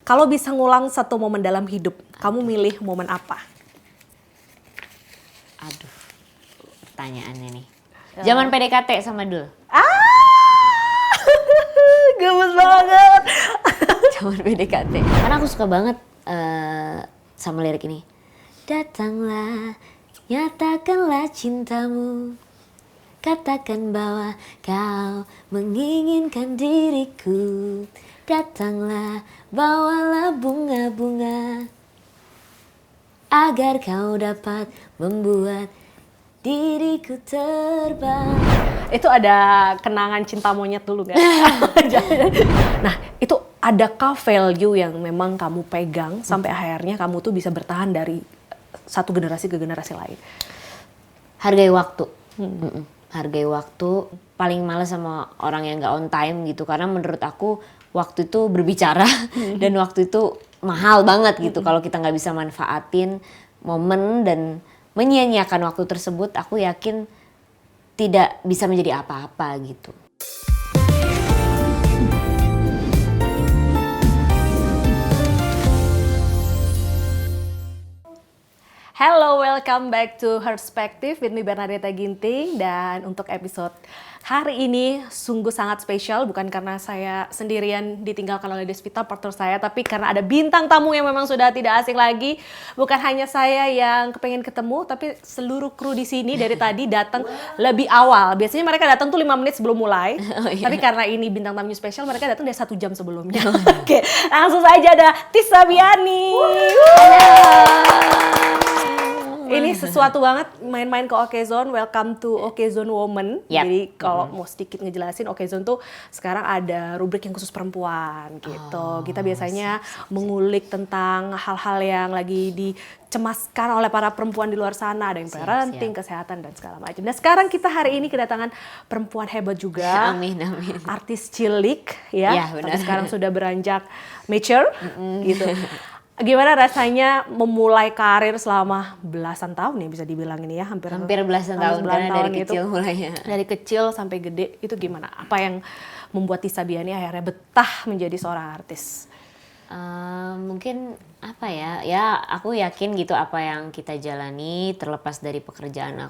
Kalau bisa ngulang satu momen dalam hidup, kamu milih momen apa? Aduh, pertanyaannya nih. Zaman PDKT sama Dul. Gemes banget. Zaman PDKT. Karena aku suka banget sama lirik ini. Datanglah, nyatakanlah cintamu. Katakan bahwa kau menginginkan diriku. Datanglah, bawalah bunga-bunga. Agar kau dapat membuat diriku terbang. Itu ada kenangan cinta monyet dulu gak? Nah, itu adakah value yang memang kamu pegang sampai akhirnya kamu tuh bisa bertahan dari satu generasi ke generasi lain? Hargai waktu. Hargai waktu. Paling males sama orang yang gak on time gitu. Karena menurut aku waktu itu berbicara dan waktu itu mahal banget gitu. Kalau kita gak bisa manfaatin momen dan menyia-nyiakan waktu tersebut, aku yakin tidak bisa menjadi apa-apa gitu. Hello, welcome back to Herspective with me Bernadetta Ginting. Dan untuk episode hari ini sungguh sangat spesial, bukan karena saya sendirian ditinggalkan oleh Desvita partner saya, tapi karena ada bintang tamu yang memang sudah tidak asing lagi. Bukan hanya saya yang kepengen ketemu, tapi seluruh kru di sini dari tadi datang lebih awal. Biasanya mereka datang tuh 5 menit sebelum mulai, tapi karena ini bintang tamunya spesial, mereka datang dari 1 jam sebelumnya. Oke, langsung saja ada Tissa Biani. Ini sesuatu banget main-main ke Okezone. Welcome to Okezone Woman. Yep. Jadi kalau mau sedikit ngejelasin, Okezone tuh sekarang ada rubrik yang khusus perempuan gitu. Kita biasanya mengulik tentang hal-hal yang lagi dicemaskan oleh para perempuan di luar sana. Ada yang parenting, kesehatan dan segala macam. Dan sekarang kita hari ini kedatangan perempuan hebat juga. Amin, amin. Artis cilik ya. Ya, benar. Tapi sekarang sudah beranjak mature gitu. Gimana rasanya memulai karir selama belasan tahun ya bisa dibilang ini ya, hampir belasan tahun karena dari kecil mulainya. Dari kecil sampai gede itu gimana? Apa yang membuat Tissa Biani akhirnya betah menjadi seorang artis? Mungkin apa ya aku yakin gitu apa yang kita jalani terlepas dari pekerjaan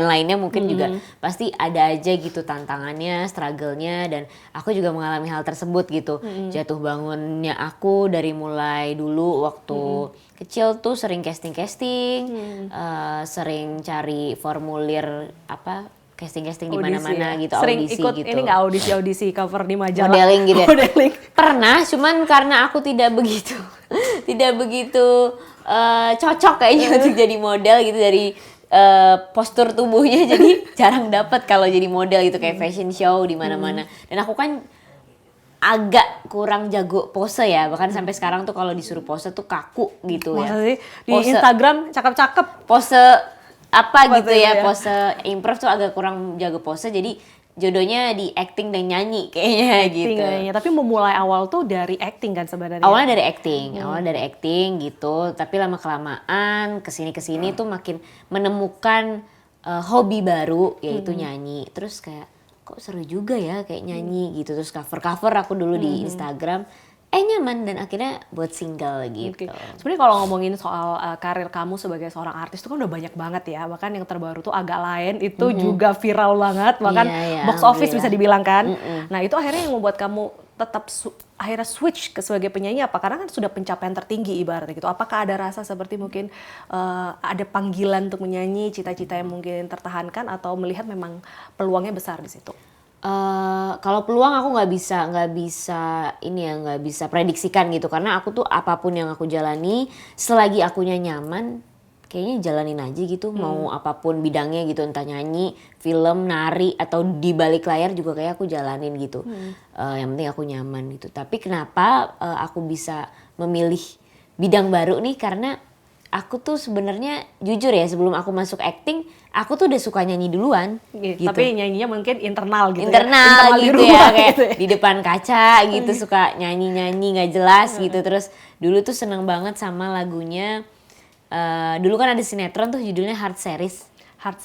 lainnya mungkin juga pasti ada aja gitu tantangannya, struggle-nya, dan aku juga mengalami hal tersebut gitu. Jatuh bangunnya aku dari mulai dulu waktu kecil tuh sering casting, sering cari formulir casting di mana-mana ya? gitu, sering audisi ikut gitu. Ini nggak audisi cover di majalah? Modeling gitu ya? Modeling. Pernah, cuman karena aku tidak begitu cocok kayaknya untuk jadi model gitu dari postur tubuhnya, jadi jarang dapat kalau jadi model gitu kayak fashion show di mana-mana. Dan aku kan agak kurang jago pose ya, bahkan sampai sekarang tuh kalau disuruh pose tuh kaku gitu. Masa ya. sih? Di Instagram cakep-cakep. Pose gitu ya, ya, pose improv tuh agak kurang jago pose, jadi jodohnya di acting dan nyanyi kayaknya gitu. Kayaknya. Tapi memulai awal tuh dari acting kan sebenarnya? Awalnya dari acting gitu, tapi lama-kelamaan kesini tuh makin menemukan hobi baru, yaitu nyanyi. Terus kayak, kok seru juga ya kayak nyanyi gitu. Terus cover aku dulu di Instagram, nyaman, dan akhirnya buat single gitu. Sebenarnya kalau ngomongin soal karir kamu sebagai seorang artis itu kan udah banyak banget ya. Bahkan yang terbaru tuh Agak Lain itu juga viral banget. Bahkan box office bisa dibilang kan. Nah itu akhirnya yang membuat kamu tetap akhirnya switch ke sebagai penyanyi apa? Karena kan sudah pencapaian tertinggi ibaratnya gitu. Apakah ada rasa seperti mungkin ada panggilan untuk menyanyi, cita-cita yang mungkin tertahankan, atau melihat memang peluangnya besar di situ? Kalau peluang aku nggak bisa prediksikan gitu, karena aku tuh apapun yang aku jalani selagi akunya nyaman kayaknya jalanin aja gitu. Mau apapun bidangnya gitu, entah nyanyi, film, nari, atau di balik layar juga kayak aku jalanin gitu. Yang penting aku nyaman gitu. Tapi kenapa aku bisa memilih bidang baru nih, karena aku tuh sebenarnya jujur ya, sebelum aku masuk acting, aku tuh udah suka nyanyi duluan. Gitu. Tapi nyanyinya mungkin internal gitu. Internal ya? gitu ya, kayak gitu ya. Di depan kaca gitu suka nyanyi nggak jelas gitu. Terus dulu tuh seneng banget sama lagunya. Dulu kan ada sinetron tuh judulnya Heart Series.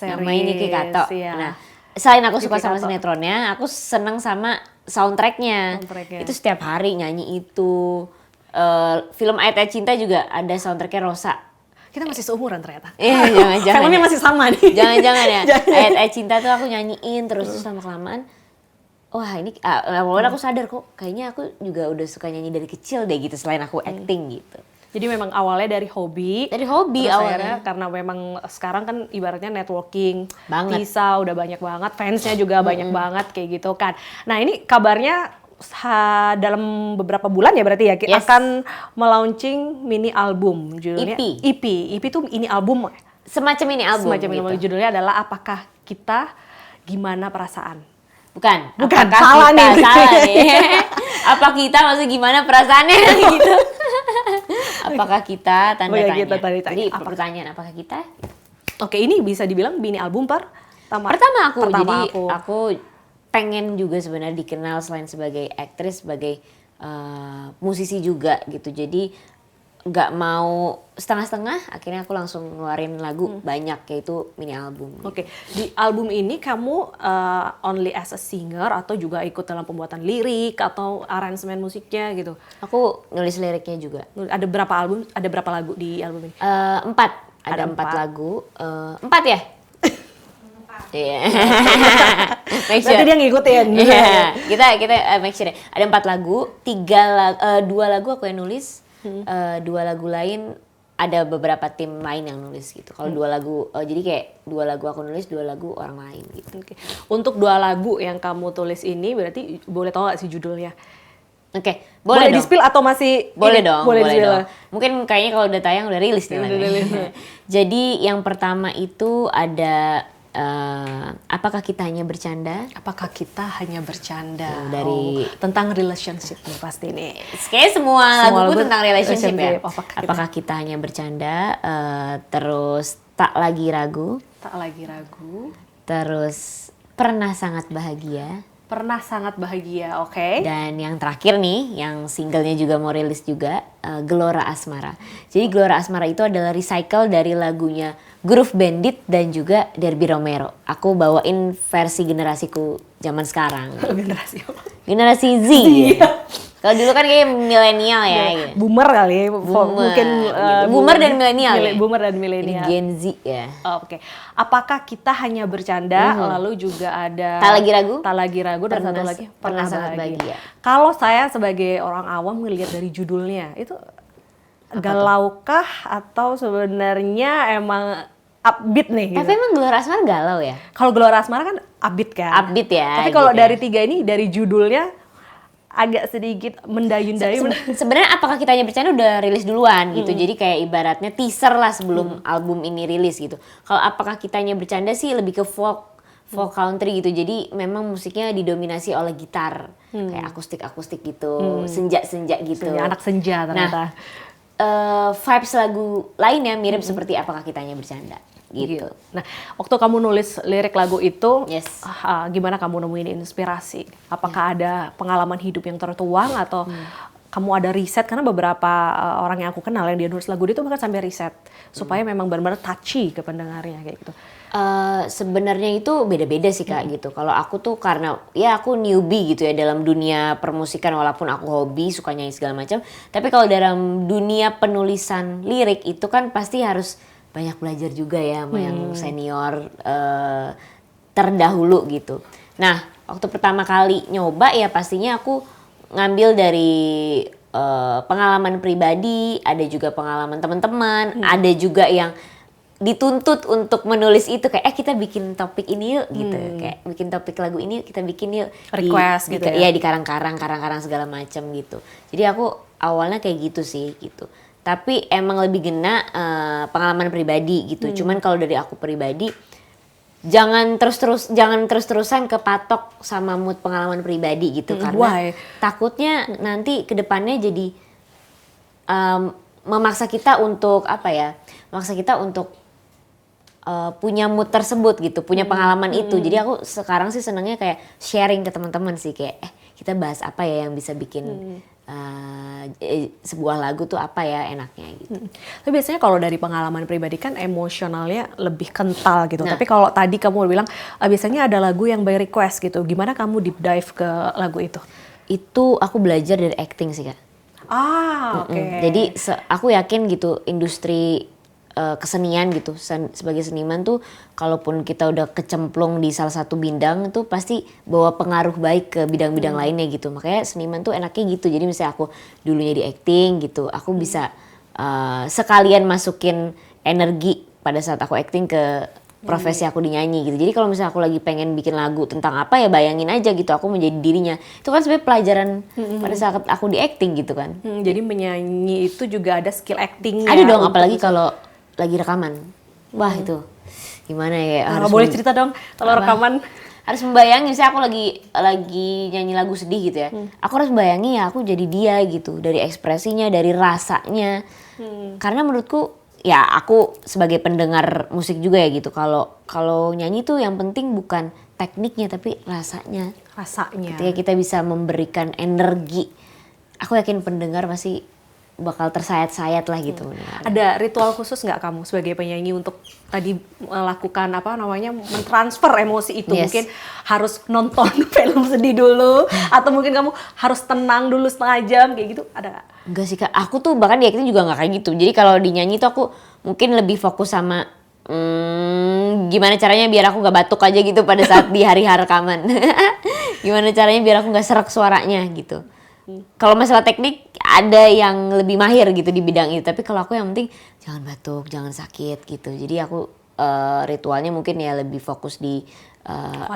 Namanya Niki Kato. Iya. Nah, selain aku suka sama sinetronnya, aku seneng sama soundtracknya. Itu setiap hari nyanyi itu. Film Ayat-Ayat Cinta juga ada soundtracknya Rosa. Kita masih seumuran ternyata. Jangan-jangan Filmnya ya. masih sama nih. Jangan-jangan ya. Jangan. Ayat-Ayat Cinta tuh aku nyanyiin terus lama kelamaan. Wah ini awalnya aku sadar kok kayaknya aku juga udah suka nyanyi dari kecil deh gitu selain aku acting gitu. Jadi memang awalnya dari hobi. Dari hobi Terus awalnya. akhirnya karena memang sekarang kan ibaratnya networking. Banget. Tisa udah banyak banget, fansnya juga banyak banget kayak gitu kan. Nah ini kabarnya dalam beberapa bulan ya berarti ya kita Yes. akan melaunching mini album judulnya EP. EP itu ini album Semacam ini album semacam gitu. ini judulnya adalah Apakah Kita Gimana Perasaan. Bukan, Bukan, apakah salah kita, nih. salah nih. Apa kita maksud gimana perasaannya gitu. Apakah kita tanda Oh ya, tanya. kita tanda tanya. Jadi Apakah- pertanyaan apakah kita? Oke ini bisa dibilang mini album Pertama aku. Pertama Jadi aku pengen juga sebenarnya dikenal selain sebagai aktris, sebagai musisi juga gitu. Jadi nggak mau setengah-setengah, akhirnya aku langsung ngeluarin lagu banyak, yaitu mini album. Oke, di album ini kamu only as a singer atau juga ikut dalam pembuatan lirik atau aransemen musiknya gitu? Aku nulis liriknya juga. Ada berapa album? Ada berapa lagu di album ini? 4, ada Ada 4 4. lagu. 4 ya? Iya. Make Berarti dia ngikutin. Iya, kita make sure ya. Ada 4 lagu, 2 lagu aku yang nulis, 2 lagu lain ada beberapa tim lain yang nulis gitu. Kalau 2 lagu, jadi kayak 2 lagu aku nulis, 2 lagu orang lain gitu. Oke. Untuk 2 lagu yang kamu tulis ini berarti boleh tahu gak sih judulnya? Oke, Boleh boleh dong. di-spill atau masih Boleh ini? dong, Boleh boleh di-spill. dong. Mungkin kayaknya kalau udah tayang udah rilis nih Udah lagunya. rilis. Jadi yang pertama itu ada Apakah Kita Hanya Bercanda? Apakah kita hanya bercanda? Dari- tentang relationship nih pasti nih. Kayaknya semua lagu lagu tentang relationship ya. relationship. Apakah kita hanya bercanda? Terus Tak Lagi Ragu. Tak lagi ragu. Terus Pernah Sangat Bahagia. Pernah sangat bahagia, oke? Dan yang terakhir nih, yang singlenya juga mau rilis juga, Gelora Asmara. Jadi Gelora Asmara itu adalah recycle dari lagunya Groove Bandit dan juga Derby Romero. Aku bawain versi generasiku zaman sekarang. Generasi apa? Generasi Z. Kalau dulu kan kayak milenial ya. Gitu. Boomer kali ya, Boomer, mungkin gitu. Boomer dan milenial ya? Boomer dan Ini milenial. Gen Z ya. Oh, oke. Apakah kita hanya bercanda? Lalu juga ada Tak Lagi Ragu? Tak lagi ragu dan satu Pernah- lagi Pernah Sangat Bahagia. Kalau saya sebagai orang awam melihat dari judulnya itu galaukah atau sebenarnya emang upbeat nih gitu? Tapi emang Gelora Asmara galau ya? Kalau Gelora Asmara kan upbeat kan? Upbeat ya, Tapi kalau gitu dari ya. 3 ini dari judulnya agak sedikit mendayun-dayun. Sebenarnya Apakah Kita Hanya Bercanda udah rilis duluan gitu. Jadi kayak ibaratnya teaser lah sebelum album ini rilis gitu. Kalau Apakah Kita Hanya Bercanda sih lebih ke folk country gitu. Jadi memang musiknya didominasi oleh gitar. Kayak akustik-akustik gitu, senja-senja gitu. Anak senja ternyata. Vibes lagu lainnya mirip seperti Apakah Kita Hanya Bercanda gitu. Nah, waktu kamu nulis lirik lagu itu, Yes. Gimana kamu nemuin inspirasi? Apakah ada pengalaman hidup yang tertuang atau kamu ada riset? Karena beberapa orang yang aku kenal yang dia nulis lagu itu bahkan sampai riset supaya memang benar-benar touchy ke pendengarnya kayak gitu. Sebenarnya itu beda-beda sih Kak gitu. Kalau aku tuh karena ya aku newbie gitu ya dalam dunia permusikan walaupun aku hobi suka nyanyi segala macam. Tapi kalau dalam dunia penulisan lirik itu kan pasti harus banyak belajar juga ya sama yang senior terdahulu gitu. Nah waktu pertama kali nyoba ya pastinya aku ngambil dari pengalaman pribadi, ada juga pengalaman teman-teman, ada juga yang dituntut untuk menulis itu kayak kita bikin topik ini yuk gitu, kayak bikin topik lagu ini kita bikin yuk, Request gitu ya? Iya di karang-karang segala macam gitu. Jadi aku awalnya kayak gitu sih gitu. Tapi emang lebih kena pengalaman pribadi gitu. Cuman kalau dari aku pribadi jangan terus-terusan kepatok sama mood pengalaman pribadi gitu karena Why? takutnya nanti kedepannya jadi memaksa kita untuk apa ya? Memaksa kita untuk punya mood tersebut gitu, punya pengalaman itu. Jadi aku sekarang sih senangnya kayak sharing ke teman-teman sih kayak kita bahas apa ya yang bisa bikin sebuah lagu tuh apa ya enaknya gitu. Tapi biasanya kalau dari pengalaman pribadi kan emosionalnya lebih kental gitu. Nah. Tapi kalau tadi kamu bilang biasanya ada lagu yang by request gitu. Gimana kamu deep dive ke lagu itu? Itu aku belajar dari acting sih Kak. Oke. Jadi aku yakin gitu industri kesenian gitu sebagai seniman tuh kalaupun kita udah kecemplung di salah satu bidang tuh pasti bawa pengaruh baik ke bidang-bidang lainnya gitu. Makanya seniman tuh enaknya gitu. Jadi misalnya aku dulunya di acting gitu, aku bisa sekalian masukin energi pada saat aku acting ke profesi aku di nyanyi gitu. Jadi kalau misalnya aku lagi pengen bikin lagu tentang apa ya bayangin aja gitu aku menjadi dirinya. Itu kan sebenarnya pelajaran pada saat aku di acting gitu kan. Jadi menyanyi itu juga ada skill actingnya. Ada dong apalagi kalau lagi rekaman. Wah itu gimana ya harus boleh cerita dong kalau rekaman. Harus membayangin saya aku lagi nyanyi lagu sedih gitu ya. Aku harus membayangin ya aku jadi dia gitu dari ekspresinya, dari rasanya. Karena menurutku ya aku sebagai pendengar musik juga ya gitu. Kalau nyanyi tuh yang penting bukan tekniknya tapi rasanya. Ketika kita bisa memberikan energi, aku yakin pendengar pasti bakal tersayat-sayat lah gitu. Ada ritual khusus nggak kamu sebagai penyanyi untuk tadi melakukan apa namanya mentransfer emosi itu? Mungkin harus nonton film sedih dulu atau mungkin kamu harus tenang dulu setengah jam kayak gitu, ada nggak? Enggak sih Kak, aku tuh bahkan di acting juga nggak kayak gitu. Jadi kalau di nyanyi tuh aku mungkin lebih fokus sama gimana caranya biar aku nggak batuk aja gitu pada saat di hari-hari rekaman. Gimana caranya biar aku nggak serak suaranya gitu. Kalau masalah teknik ada yang lebih mahir gitu di bidang itu, tapi kalau aku yang penting jangan batuk, jangan sakit gitu. Jadi aku ritualnya mungkin ya lebih fokus di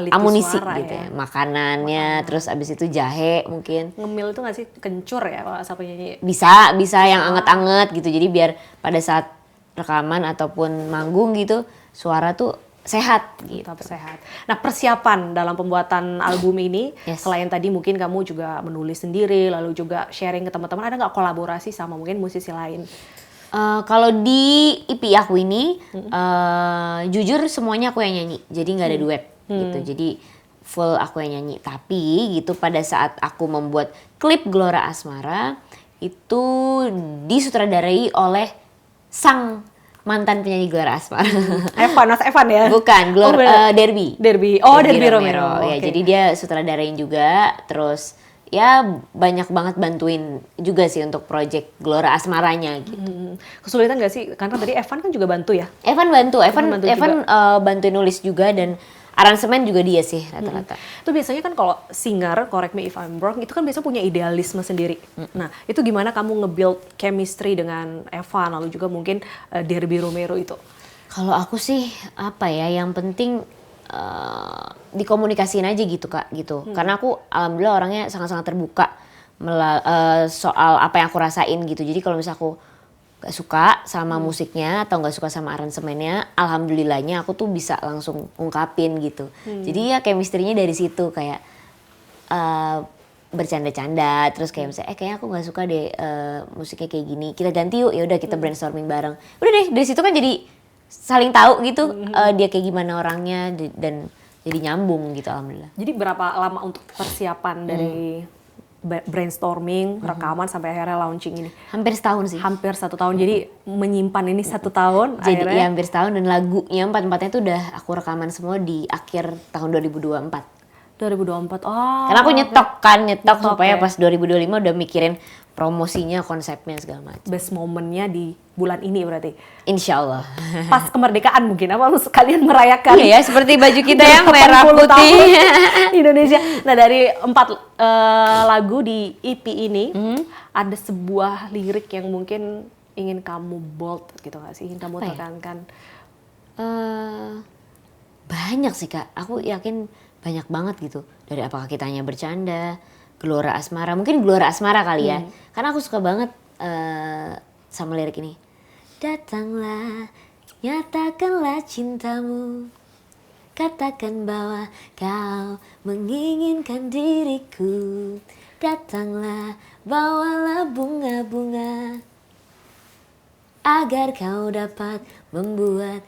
amunisi gitu ya. Makanannya, terus abis itu jahe mungkin. Ngemil itu nggak sih kencur ya kalau asal penyanyi? Bisa yang anget-anget gitu. Jadi biar pada saat rekaman ataupun manggung gitu suara tuh sehat gitu. Tetap sehat. Nah persiapan dalam pembuatan album ini selain tadi mungkin kamu juga menulis sendiri lalu juga sharing ke teman-teman, ada nggak kolaborasi sama mungkin musisi lain? Kalau di EP aku ini jujur semuanya aku yang nyanyi, jadi nggak ada duet gitu. Jadi full aku yang nyanyi. Tapi gitu pada saat aku membuat klip Gelora Asmara itu disutradarai oleh sang mantan penyanyi Gelora Asmara. Mas Evan ya? Bukan, Derby. Derby Romero. Ya, jadi dia sutradarain juga, terus ya banyak banget bantuin juga sih untuk project Gelora Asmaranya gitu. Kesulitan gak sih? Karena tadi Evan kan juga bantu ya? Evan bantuin nulis juga dan aransemen juga dia sih rata-rata. Itu biasanya kan kalau singer, correct me if I'm wrong, itu kan biasanya punya idealisme sendiri. Nah, itu gimana kamu nge-build chemistry dengan Evan, lalu juga mungkin Derby Romero itu? Kalau aku sih apa ya, yang penting dikomunikasiin aja gitu Kak, gitu. Karena aku alhamdulillah orangnya sangat-sangat terbuka soal apa yang aku rasain gitu. Jadi kalau misalnya aku gak suka sama musiknya atau gak suka sama aransemennya, alhamdulillahnya aku tuh bisa langsung ungkapin gitu. Jadi ya chemistry-nya dari situ kayak bercanda-canda, terus kayak misalnya kayaknya aku gak suka deh musiknya kayak gini, kita ganti yuk, ya udah kita brainstorming bareng. Udah deh dari situ kan jadi saling tahu gitu dia kayak gimana orangnya dan jadi nyambung gitu alhamdulillah. Jadi berapa lama untuk persiapan dari brainstorming, rekaman sampai akhirnya launching ini? Hampir setahun sih. Hampir 1 tahun. Jadi menyimpan ini 1 tahun. Jadi akhirnya... ya hampir setahun dan lagunya 4-4-nya tuh udah aku rekaman semua di akhir tahun 2024. 2024. Karena aku nyetok supaya pas 2025 udah mikirin promosinya, konsepnya segala macam. Best momennya di bulan ini berarti. Insya Allah. Pas kemerdekaan mungkin apa kalian merayakan? Iya ya, seperti baju kita yang merah putih Indonesia. Nah dari 4 lagu di EP ini ada sebuah lirik yang mungkin ingin kamu bold gitu gak sih? Ingin kamu tekankan? Banyak sih Kak. Aku yakin banyak banget gitu. Dari apakah kita hanya bercanda, Gelora Asmara, mungkin Gelora Asmara kali ya. Karena aku suka banget sama lirik ini. Datanglah, nyatakanlah cintamu, katakan bahwa kau menginginkan diriku. Datanglah, bawalah bunga-bunga, agar kau dapat membuat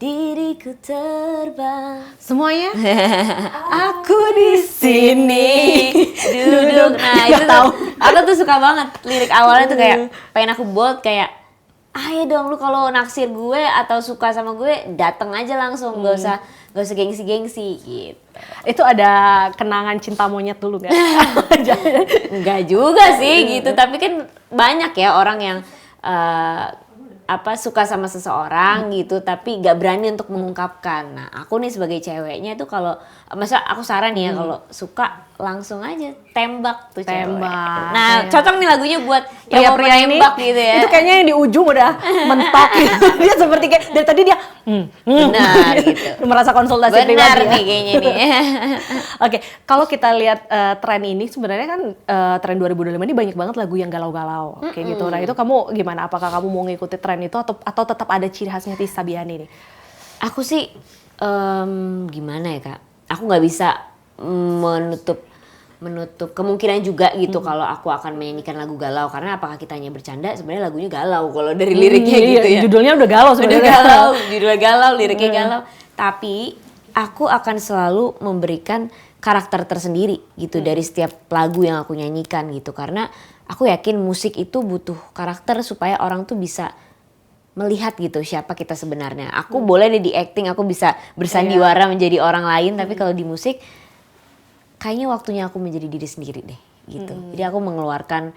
diriku terbang. Semuanya aku di sini duduk. Nah itu tuh aku tuh suka banget lirik awalnya tuh kayak pengen aku bold kayak ayo dong lu kalau naksir gue atau suka sama gue dateng aja langsung, gak usah Gak usah gengsi-gengsi gitu. Itu ada kenangan cinta monyet dulu nggak? Enggak juga sih gitu, tapi kan banyak ya orang yang suka sama seseorang gitu tapi gak berani untuk mengungkapkan. Nah aku nih sebagai ceweknya itu kalau masa aku saran ya kalau suka langsung aja tembak tuh cewek. Tembak, Nah ya. cocok nih lagunya buat yang mau Pria-pria ini menembak gitu ya. itu kayaknya yang di ujung udah mentok gitu. Dia seperti kayak dari tadi dia Benar gitu. merasa konsultasi Benar pribadi ya. nih kayaknya nih. Oke, kalau kita lihat tren ini sebenarnya kan tren 2025 ini banyak banget lagu yang galau-galau kayak gitu. Nah, itu kamu gimana? Apakah kamu mau ngikuti tren itu atau tetap ada ciri khasnya Tisa Biani nih? Aku sih gimana ya Kak? Aku nggak bisa menutup kemungkinan juga gitu kalau aku akan menyanyikan lagu galau, karena apakah kita hanya bercanda, sebenarnya lagunya galau kalau dari liriknya gitu ya. Judulnya udah galau Udah sebenarnya. galau, judulnya galau, liriknya galau. Tapi aku akan selalu memberikan karakter tersendiri gitu dari setiap lagu yang aku nyanyikan gitu, karena aku yakin musik itu butuh karakter supaya orang tuh bisa melihat gitu siapa kita sebenarnya. Aku boleh deh di acting, aku bisa bersandiwara menjadi orang lain, tapi kalau di musik kayaknya waktunya aku menjadi diri sendiri deh gitu. Jadi aku mengeluarkan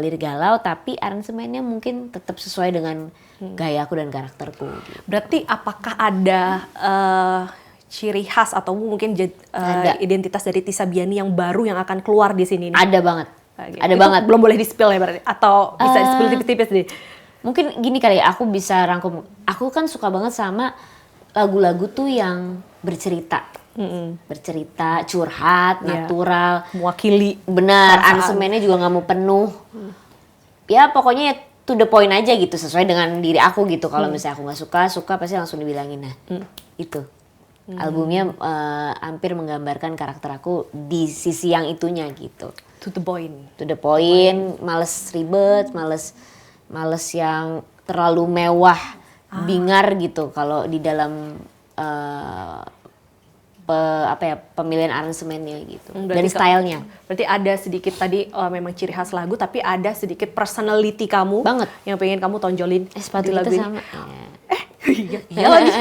lirik galau tapi aransemennya mungkin tetap sesuai dengan gaya aku dan karakterku gitu. Berarti apakah ada ciri khas atau mungkin identitas dari Tisa Biani yang baru yang akan keluar di sini nih? Ada banget. Gitu. Ada Itu banget. Belum boleh di-spill ya berarti? Atau bisa di-spill tipis-tipis deh? Mungkin gini kali ya, aku bisa rangkum. Aku kan suka banget sama lagu-lagu tuh yang bercerita. Bercerita, curhat, natural. Mewakili. Benar, perasaan. aransemennya juga nggak mau penuh. Ya pokoknya to the point aja gitu, sesuai dengan diri aku gitu. Kalau misalnya aku nggak suka pasti langsung dibilangin. Nah, itu. Albumnya hampir menggambarkan karakter aku di sisi yang itunya gitu. To the point. To the point, males ribet, males yang terlalu mewah, bingar gitu. Kalau di dalam pemilihan aransemennya gitu dan stylenya. Berarti ada sedikit tadi memang ciri khas lagu, tapi ada sedikit personality kamu Banget. yang pengen kamu tonjolin Sepatu di kita lagu ini. sama. Iya lagi.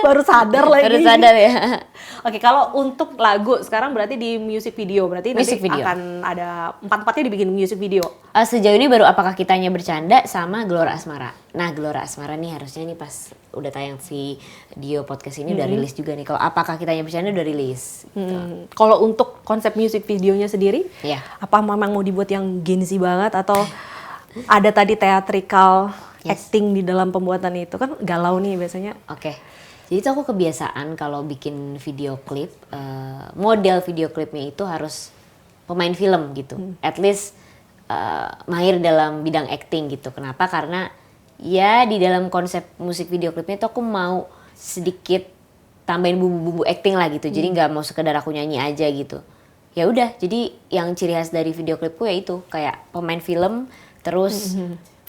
Baru sadar lagi. Baru sadar ya. Oke, kalau untuk lagu sekarang berarti di music video, berarti Music nanti video. akan ada 4-4-nya dibikin music video. Sejauh ini baru Apakah Kitanya Bercanda sama Gelora Asmara. Nah, Gelora Asmara nih harusnya nih pas udah tayang video podcast ini udah rilis juga nih. Kalau Apakah Kitanya Bercanda udah rilis. Kalau untuk konsep music videonya sendiri, Iya. apa memang mau dibuat yang Gen Z banget atau ada tadi theatrical acting di dalam pembuatan itu? Kan galau nih biasanya. Oke. Jadi itu aku kebiasaan kalau bikin video klip, model video klipnya itu harus pemain film gitu. At least mahir dalam bidang acting gitu. Kenapa? Karena ya di dalam konsep musik video klipnya itu aku mau sedikit tambahin bumbu-bumbu acting lah gitu. Jadi nggak mau sekedar aku nyanyi aja gitu. Ya udah, jadi yang ciri khas dari video klipku ya itu kayak pemain film, terus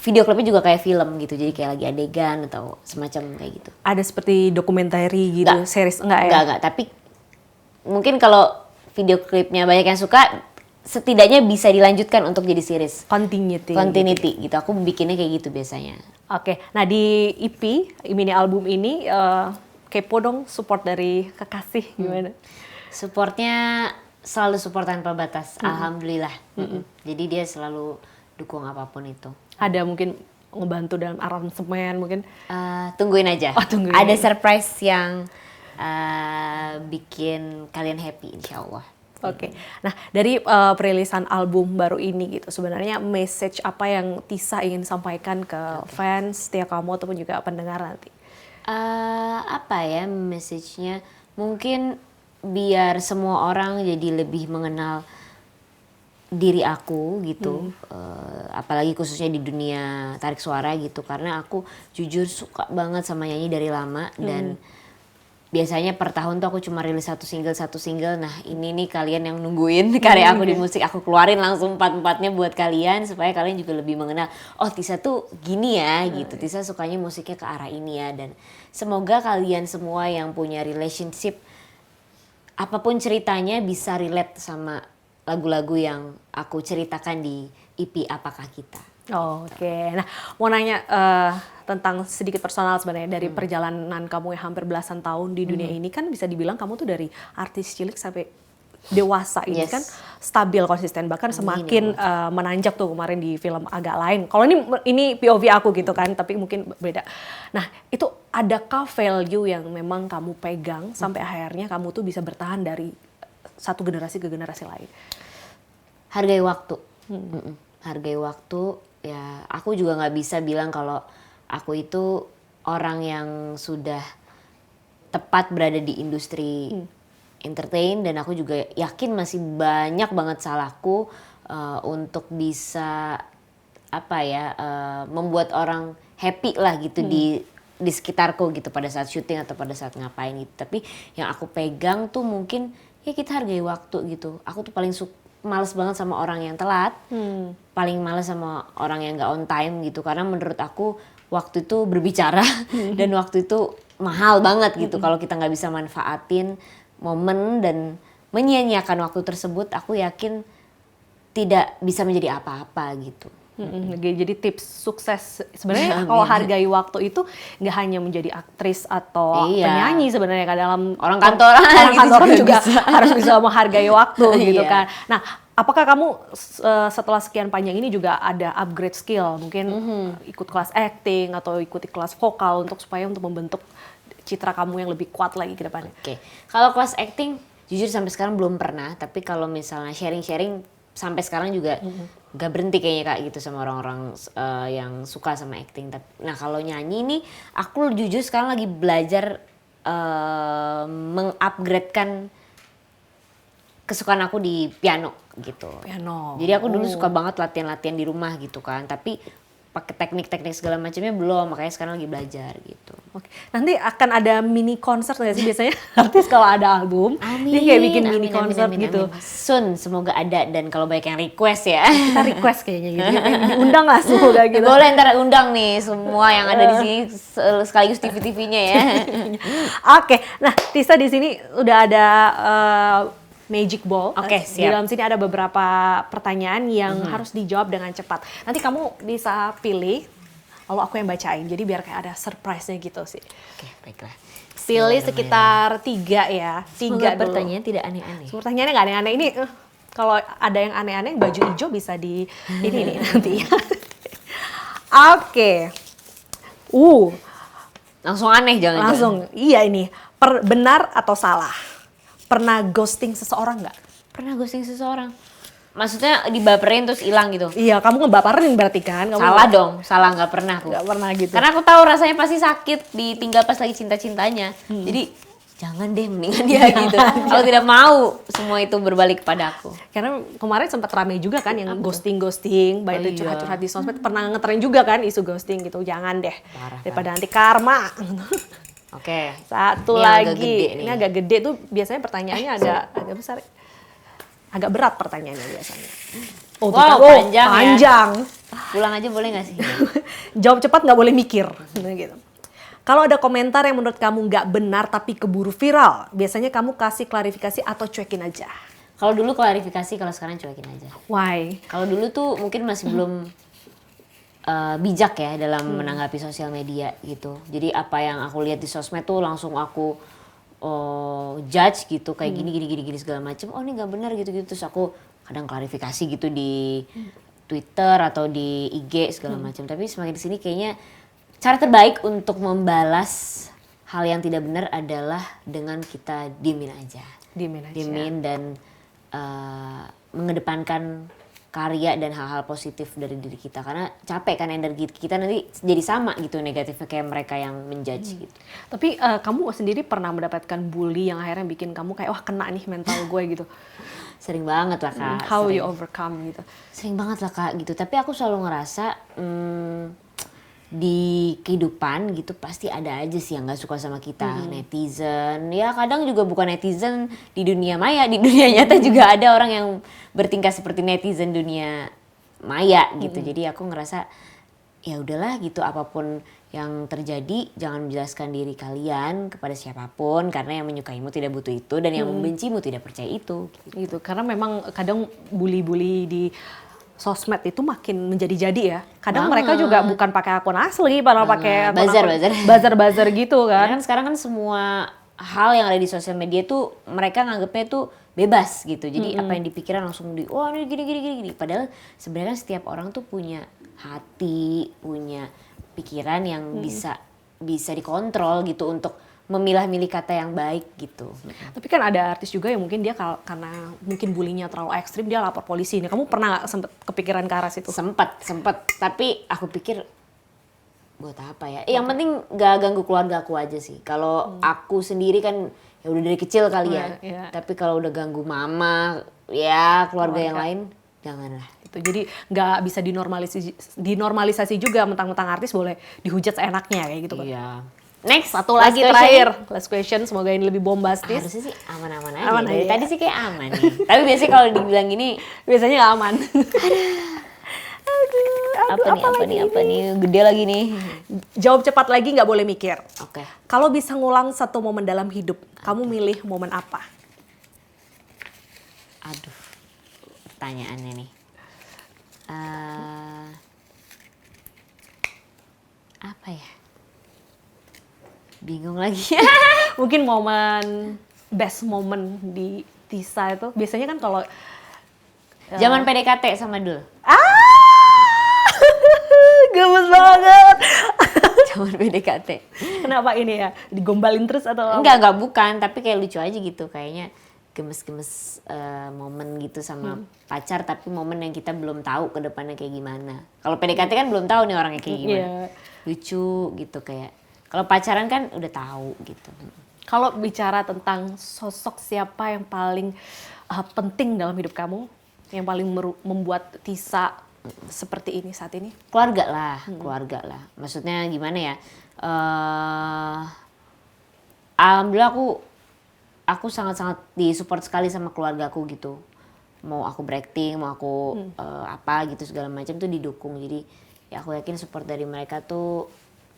video klipnya juga kayak film gitu, jadi kayak lagi adegan atau semacam kayak gitu. Ada seperti dokumentari gitu, Nggak. series enggak ya? Enggak, tapi mungkin kalau video klipnya banyak yang suka, setidaknya bisa dilanjutkan untuk jadi series. Continuity gitu, aku bikinnya kayak gitu biasanya. Oke, nah di EP, mini album ini, kepo dong support dari kekasih gimana? Supportnya selalu support tanpa batas, alhamdulillah. Jadi dia selalu dukung apapun itu. Ada mungkin ngebantu dalam aransemen mungkin? Tungguin aja. Oh, tungguin. Ada surprise yang bikin kalian happy insya Allah. Oke, nah dari perilisan album baru ini gitu, sebenarnya message apa yang Tisa ingin sampaikan ke fans, setia kamu ataupun juga pendengar nanti? Apa ya message-nya? Mungkin biar semua orang jadi lebih mengenal diri aku gitu, apalagi khususnya di dunia tarik suara gitu, karena aku jujur suka banget sama nyanyi dari lama dan biasanya per tahun tuh aku cuma rilis satu single. Nah ini nih kalian yang nungguin karya aku di musik, aku keluarin langsung 4-4-nya buat kalian supaya kalian juga lebih mengenal, oh Tisa tuh gini ya gitu, Tisa sukanya musiknya ke arah ini ya. Dan semoga kalian semua yang punya relationship apapun ceritanya bisa relate sama lagu-lagu yang aku ceritakan di EP Apakah Kita. Oke, nah mau nanya tentang sedikit personal sebenarnya dari perjalanan kamu yang hampir belasan tahun di dunia ini, kan bisa dibilang kamu tuh dari artis cilik sampai dewasa ini Yes. kan stabil konsisten, bahkan Amin, semakin menanjak tuh kemarin di film agak lain. Kalau ini POV aku gitu kan, tapi mungkin beda. Nah itu adakah value yang memang kamu pegang sampai akhirnya kamu tuh bisa bertahan dari satu generasi ke generasi lain? Hargai waktu. Hargai waktu. Ya, aku juga nggak bisa bilang kalau aku itu orang yang sudah tepat berada di industri entertain, dan aku juga yakin masih banyak banget salahku untuk bisa membuat orang happy lah gitu di sekitarku gitu pada saat syuting atau pada saat ngapain gitu. Tapi yang aku pegang tuh mungkin ya kita hargai waktu gitu. Aku tuh paling males banget sama orang yang telat, paling males sama orang yang nggak on time gitu, karena menurut aku waktu itu berbicara dan waktu itu mahal banget gitu. Kalau kita nggak bisa manfaatin momen dan menyia-nyiakan waktu tersebut, aku yakin tidak bisa menjadi apa-apa gitu. Jadi tips sukses sebenarnya kalau hargai waktu itu nggak hanya menjadi aktris atau Iya. penyanyi sebenarnya kan, dalam Orang kantoran orang gitu kantoran juga bisa. harus bisa menghargai waktu gitu Iya. kan. Nah, apakah kamu setelah sekian panjang ini juga ada upgrade skill, mungkin ikut kelas acting atau ikuti kelas vokal supaya untuk membentuk citra kamu yang lebih kuat lagi ke depannya? Oke, kalau kelas acting jujur sampai sekarang belum pernah, tapi kalau misalnya sharing-sharing sampai sekarang juga gak berhenti kayaknya Kak gitu sama orang-orang yang suka sama acting. Nah kalau nyanyi nih aku jujur sekarang lagi belajar mengupgradekan kesukaan aku di piano gitu. Piano. Jadi aku dulu suka banget latihan-latihan di rumah gitu kan, tapi pakai teknik-teknik segala macamnya belum, makanya sekarang lagi belajar gitu. Oke. Nanti akan ada mini konser nggak sih biasanya artis kalau ada album, dia kayak bikin mini konser gitu. Amin. Soon, semoga ada, dan kalau banyak yang request ya. Kita request kayaknya gitu, diundang lah semoga gitu. Boleh ntar undang nih semua yang ada di sini sekaligus TV-TV-nya ya. Oke, nah Tisa di sini udah ada Magic Ball. Oke, Di siap. dalam sini ada beberapa pertanyaan yang harus dijawab dengan cepat. Nanti kamu bisa pilih, lalu aku yang bacain. Jadi biar kayak ada surprise-nya gitu sih. Oke, baiklah. Pilih sekitar 3 ya. 3 Semoga dulu. pertanyaannya tidak aneh-aneh. Pertanyaannya nggak aneh-aneh. Ini kalau ada yang aneh-aneh, baju hijau bisa di ini nih nanti ya. Oke. Langsung aneh jangan-jangan. Langsung. Iya ini. Benar atau salah? Pernah ghosting seseorang nggak? Pernah ghosting seseorang? Maksudnya dibaperin terus hilang gitu? Iya, kamu ngebaperin berarti kan? Kamu Salah dong, salah, nggak pernah aku. Nggak pernah gitu. Karena aku tahu rasanya pasti sakit ditinggal pas lagi cinta-cintanya. Jadi jangan deh, mendingan dia gitu. Kalau tidak mau semua itu berbalik kepada aku. Karena kemarin sempat ramai juga kan yang ghosting, baik Oh itu iya. curhat-curhat di sosmed, pernah ngetren juga kan isu ghosting gitu. Jangan deh, Parah, daripada nanti karma. Oke. Satu Ini yang agak lagi, gede nih. ini agak gede tuh biasanya pertanyaannya agak besar, agak berat pertanyaannya biasanya. Oh, tuh Wow, kan. panjang ya. Panjang. Pulang aja boleh nggak sih? Jawab cepat, nggak boleh mikir. Nah, gitu. Kalau ada komentar yang menurut kamu nggak benar tapi keburu viral, biasanya kamu kasih klarifikasi atau cuekin aja? Kalau dulu klarifikasi, kalau sekarang cuekin aja. Why? Kalau dulu tuh mungkin masih belum bijak ya dalam menanggapi sosial media gitu. Jadi apa yang aku lihat di sosmed tuh langsung aku judge gitu, kayak gini segala macem. Oh ini nggak benar gitu. Terus aku kadang klarifikasi gitu di Twitter atau di IG segala macam. Tapi semakin di sini kayaknya cara terbaik untuk membalas hal yang tidak benar adalah dengan kita diemin aja. Diemin aja. Diemin dan mengedepankan karya dan hal-hal positif dari diri kita, karena capek kan energi kita nanti jadi sama gitu negatifnya kayak mereka yang menjudge gitu. Tapi kamu sendiri pernah mendapatkan bully yang akhirnya bikin kamu kayak wah kena nih mental gue gitu. Sering banget lah Kak. How sering, you overcome gitu. sering banget lah Kak gitu. Tapi aku selalu ngerasa di kehidupan gitu pasti ada aja sih yang nggak suka sama kita, netizen. Ya kadang juga bukan netizen di dunia maya, di dunia nyata juga ada orang yang bertingkah seperti netizen dunia maya gitu. Jadi aku ngerasa ya udahlah gitu, apapun yang terjadi jangan menjelaskan diri kalian kepada siapapun, karena yang menyukaimu tidak butuh itu dan yang membencimu tidak percaya itu. Gitu. Karena memang kadang bully-bully di sosmed itu makin menjadi-jadi ya. Kadang Banget. mereka juga bukan pakai akun asli, malah pakai Buzzer. buzzer gitu kan. Karena kan sekarang kan semua hal yang ada di sosial media tuh mereka nganggapnya tuh bebas gitu. Jadi apa yang dipikirkan langsung wah ini gini. Padahal sebenarnya kan setiap orang tuh punya hati, punya pikiran yang bisa dikontrol gitu untuk memilah-milih kata yang baik gitu. Tapi kan ada artis juga yang mungkin dia karena mungkin bullyingnya terlalu ekstrim dia lapor polisi. Nih, kamu pernah nggak sempet kepikiran ke arah situ? Sempet. Tapi aku pikir buat apa ya? Yang penting gak ganggu keluarga aku aja sih. Kalau aku sendiri kan ya udah dari kecil kali ya. Iya. Tapi kalau udah ganggu mama, ya keluarga yang lain janganlah. Itu jadi nggak bisa dinormalisasi juga mentang-mentang artis boleh dihujat seenaknya kayak gitu kan. Iya. Next, Satu lagi terakhir, last question, semoga ini lebih bombastis. Harusnya sih aman-aman aja. Aman Dari aja. tadi sih kayak aman nih. Tapi biasanya kalau dibilang gini, Biasanya nggak aman. apa nih? Gede lagi nih. Jawab cepat lagi, nggak boleh mikir. Oke. Kalau bisa ngulang satu momen dalam hidup, kamu milih momen apa? Aduh, pertanyaannya nih. Apa ya? Bingung lagi. Mungkin best moment di Tisa itu, biasanya kan kalau Zaman PDKT sama Dul. gemes banget. Zaman PDKT. Kenapa ini ya? Digombalin terus atau? Enggak bukan, tapi kayak lucu aja gitu. Kayaknya gemes-gemes momen gitu sama pacar, tapi momen yang kita belum tahu ke depannya kayak gimana. Kalau PDKT kan belum tahu nih orangnya kayak gimana. Iya. Lucu gitu kayak. Kalau pacaran kan udah tahu gitu. Kalau bicara tentang sosok siapa yang paling penting dalam hidup kamu, yang paling membuat Tisa seperti ini saat ini? Keluarga lah. Maksudnya gimana ya? Alhamdulillah aku sangat-sangat disupport sekali sama keluargaku gitu. Mau aku berakting, mau aku apa gitu segala macam tuh didukung. Jadi ya aku yakin support dari mereka tuh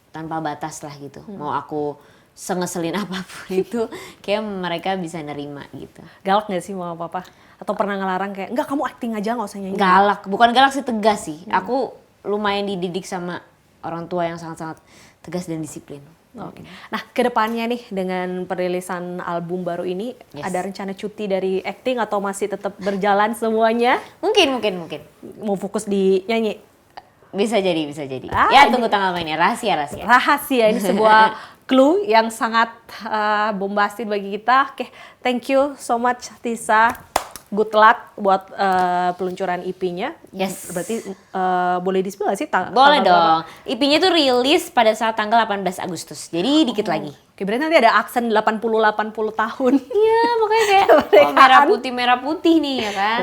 tanpa batas lah gitu. Mau aku sengeselin apapun itu kayak mereka bisa nerima gitu. Galak gak sih mama papa? Atau pernah ngelarang kayak, enggak kamu acting aja gak usah nyanyi? Galak, bukan galak sih, tegas sih. Aku lumayan dididik sama orang tua yang sangat-sangat tegas dan disiplin. Oke. Nah, kedepannya nih dengan perilisan album baru ini, ada rencana cuti dari acting atau masih tetap berjalan semuanya? Mungkin. Mau fokus di nyanyi? Bisa jadi. Ya tunggu tanggal mainnya, rahasia. Rahasia, ini sebuah clue yang sangat bombastis bagi kita. Oke, thank you so much Tisa. Good luck buat peluncuran EP-nya. Yes. Berarti boleh di-spill gak sih? Boleh dong. EP-nya tuh rilis pada saat tanggal 18 Agustus. Jadi dikit lagi. Oke, berarti nanti ada aksen 80 tahun. Iya, makanya kayak merah putih nih ya kan.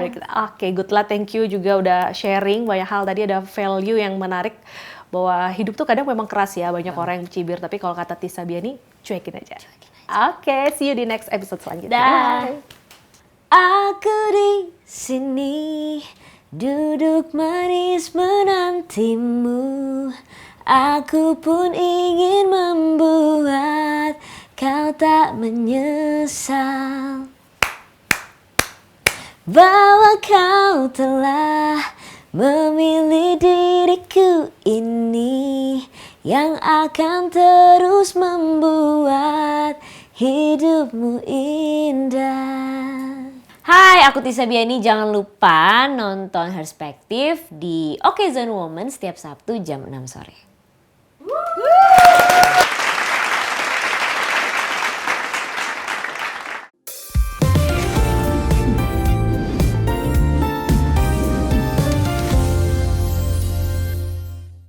Oke, good luck. Thank you juga udah sharing banyak hal. Tadi ada value yang menarik bahwa hidup tuh kadang memang keras ya. Banyak orang yang cibir, tapi kalau kata Tisa Biani, cuekin aja. Oke, see you di next episode selanjutnya. Bye. Aku di sini duduk manis menantimu. Aku pun ingin membuat kau tak menyesal bahwa kau telah memilih diriku ini yang akan terus membuat hidupmu indah. Hai, aku Tisa Biani. Jangan lupa nonton Perspektif di Okezone Woman setiap Sabtu jam 6 sore.